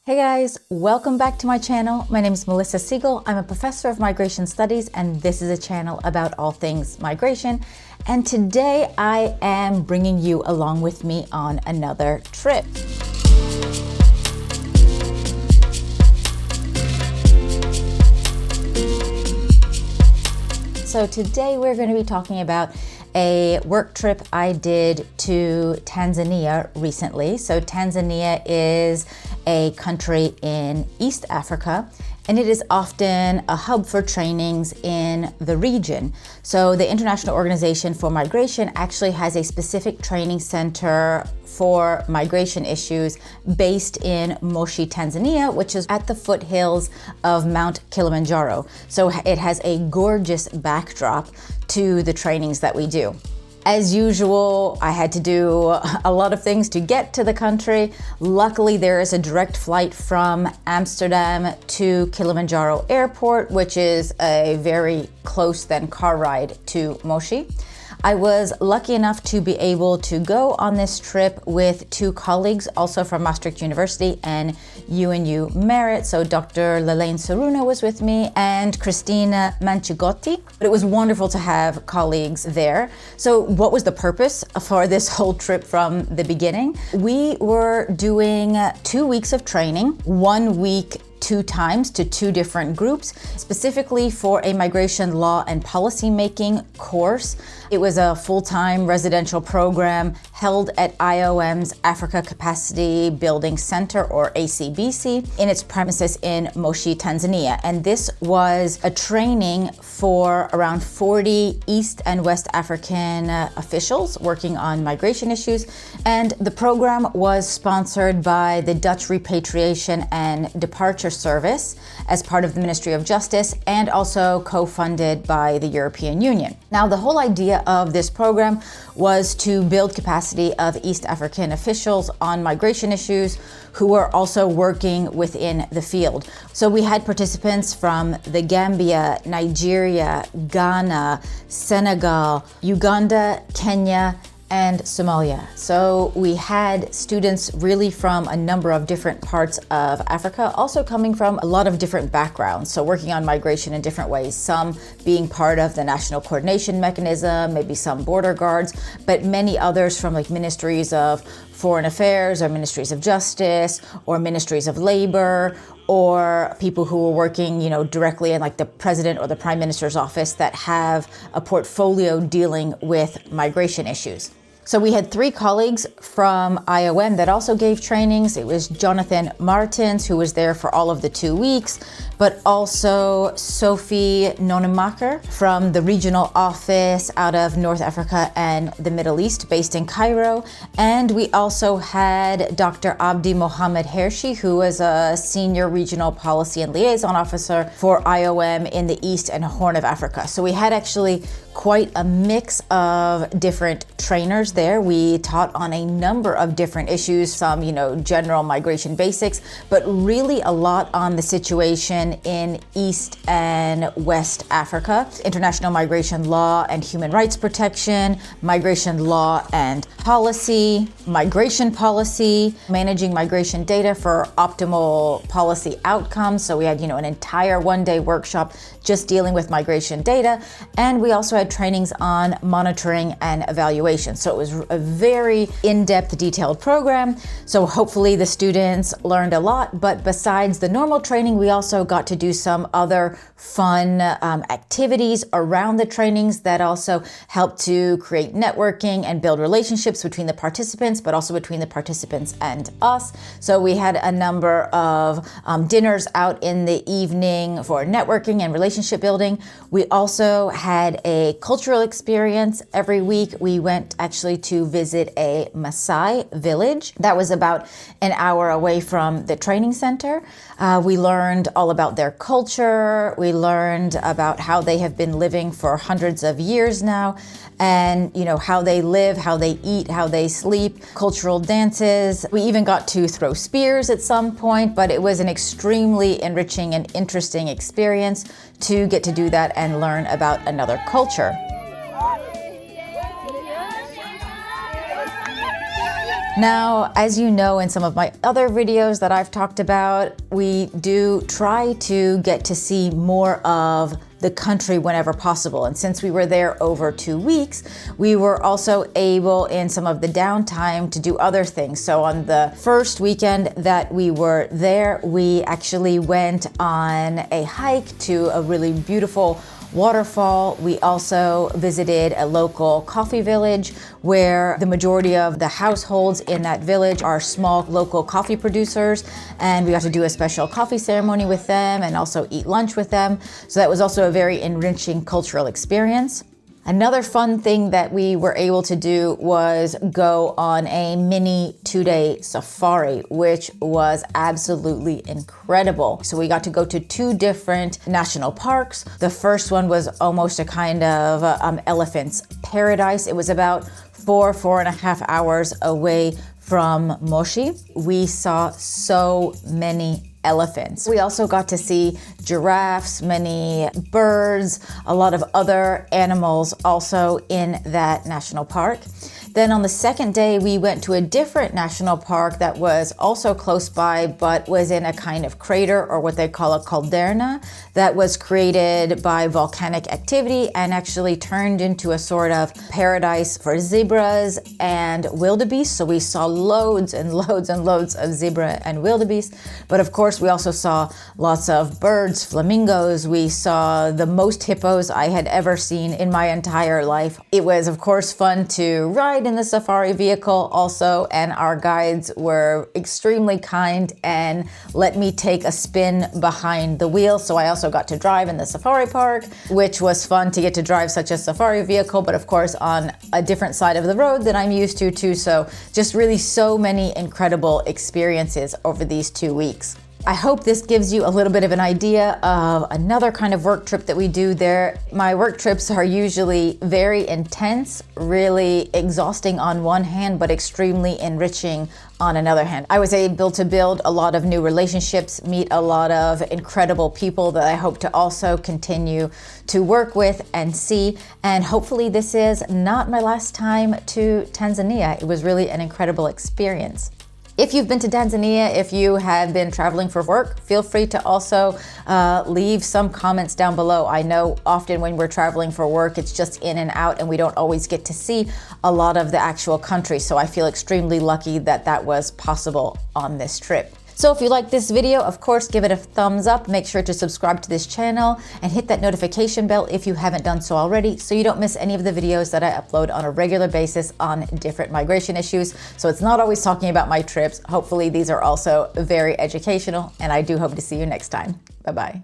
Hey guys, welcome back to my channel. My name is Melissa Siegel. I'm a professor of migration studies, and this is a channel about all things migration. And today I am bringing you along with me on another trip. So today we're going to be talking about a work trip I did to Tanzania recently. So Tanzania is a country in East Africa, and it is often a hub for trainings in the region. So the International Organization for Migration actually has a specific training center for migration issues based in Moshi, Tanzania, which is at the foothills of Mount Kilimanjaro. So it has a gorgeous backdrop to the trainings that we do. As usual, I had to do a lot of things to get to the country. Luckily, there is a direct flight from Amsterdam to Kilimanjaro Airport, which is a very close then car ride to Moshi. I was lucky enough to be able to go on this trip with two colleagues, also from Maastricht University and UNU Merit. So Dr. Lelaine Saruna was with me and Christina Manchigotti. But it was wonderful to have colleagues there. So what was the purpose for this whole trip from the beginning? We were doing 2 weeks of training, 1 week 2 times to 2 different groups, specifically for a migration law and policy making course. It was a full-time residential program held at IOM's Africa Capacity Building Center, or ACBC, in its premises in Moshi, Tanzania. And this was a training for around 40 East and West African officials working on migration issues. And the program was sponsored by the Dutch Repatriation and Departure Service as part of the Ministry of Justice, and also co-funded by the European Union. Now, the whole idea of this program was to build capacity of East African officials on migration issues who were also working within the field. So we had participants from the Gambia, Nigeria, Ghana, Senegal, Uganda, Kenya, and Somalia. So we had students really from a number of different parts of Africa, also coming from a lot of different backgrounds, so working on migration in different ways, some being part of the National Coordination Mechanism, maybe some border guards, but many others from like ministries of foreign affairs or ministries of justice or ministries of labor, or people who were working, directly in like the president or the prime minister's office that have a portfolio dealing with migration issues. So we had 3 colleagues from IOM that also gave trainings. It was Jonathan Martins, who was there for all of the 2 weeks, but also Sophie Nonemaker from the regional office out of North Africa and the Middle East, based in Cairo. And we also had Dr. Abdi Mohammed Hershi, who was a senior regional policy and liaison officer for IOM in the East and Horn of Africa. So we had actually quite a mix of different trainers there. We taught on a number of different issues, some, general migration basics, but really a lot on the situation in East and West Africa, international migration law and human rights protection, migration law and policy, migration policy, managing migration data for optimal policy outcomes. So we had, an entire 1-day workshop just dealing with migration data. And we also had trainings on monitoring and evaluation. So it was a very in-depth, detailed program. So hopefully the students learned a lot, but besides the normal training, we also got to do some other fun activities around the trainings that also helped to create networking and build relationships between the participants, but also between the participants and us. So we had a number of dinners out in the evening for networking and relationship building. We also had a cultural experience every week. We went actually to visit a Maasai village that was about an hour away from the training center. We learned all about their culture. We learned about how they have been living for hundreds of years now, and how they live, how they eat, how they sleep, cultural dances. We even got to throw spears at some point, but it was an extremely enriching and interesting experience to get to do that and learn about another culture. Now, as you know, in some of my other videos that I've talked about, we do try to get to see more of the country whenever possible. And since we were there over 2 weeks, we were also able in some of the downtime to do other things. So on the first weekend that we were there, we actually went on a hike to a really beautiful waterfall. We also visited a local coffee village where the majority of the households in that village are small local coffee producers, and we got to do a special coffee ceremony with them and also eat lunch with them. So that was also a very enriching cultural experience. Another fun thing that we were able to do was go on a mini 2-day safari, which was absolutely incredible. So we got to go to 2 different national parks. The first one was almost a kind of elephant's paradise. It was about 4.5 hours away from Moshi. We saw so many elephants. We also got to see giraffes, many birds, a lot of other animals also in that national park. Then on the second day, we went to a different national park that was also close by, but was in a kind of crater, or what they call a caldera, that was created by volcanic activity and actually turned into a sort of paradise for zebras and wildebeest. So we saw loads and loads and loads of zebra and wildebeest. But of course, we also saw lots of birds, flamingos. We saw the most hippos I had ever seen in my entire life. It was, of course, fun to ride in the safari vehicle also, and our guides were extremely kind and let me take a spin behind the wheel. So I also got to drive in the safari park, which was fun to get to drive such a safari vehicle, but of course on a different side of the road than I'm used to too. So just really so many incredible experiences over these 2 weeks. I hope this gives you a little bit of an idea of another kind of work trip that we do there. My work trips are usually very intense, really exhausting on one hand, but extremely enriching on another hand. I was able to build a lot of new relationships, meet a lot of incredible people that I hope to also continue to work with and see. And hopefully this is not my last time to Tanzania. It was really an incredible experience. If you've been to Tanzania, if you have been traveling for work, feel free to also leave some comments down below. I know often when we're traveling for work, it's just in and out and we don't always get to see a lot of the actual country. So I feel extremely lucky that that was possible on this trip. So if you like this video, of course, give it a thumbs up. Make sure to subscribe to this channel and hit that notification bell if you haven't done so already, so you don't miss any of the videos that I upload on a regular basis on different migration issues. So it's not always talking about my trips. Hopefully these are also very educational, and I do hope to see you next time. Bye-bye.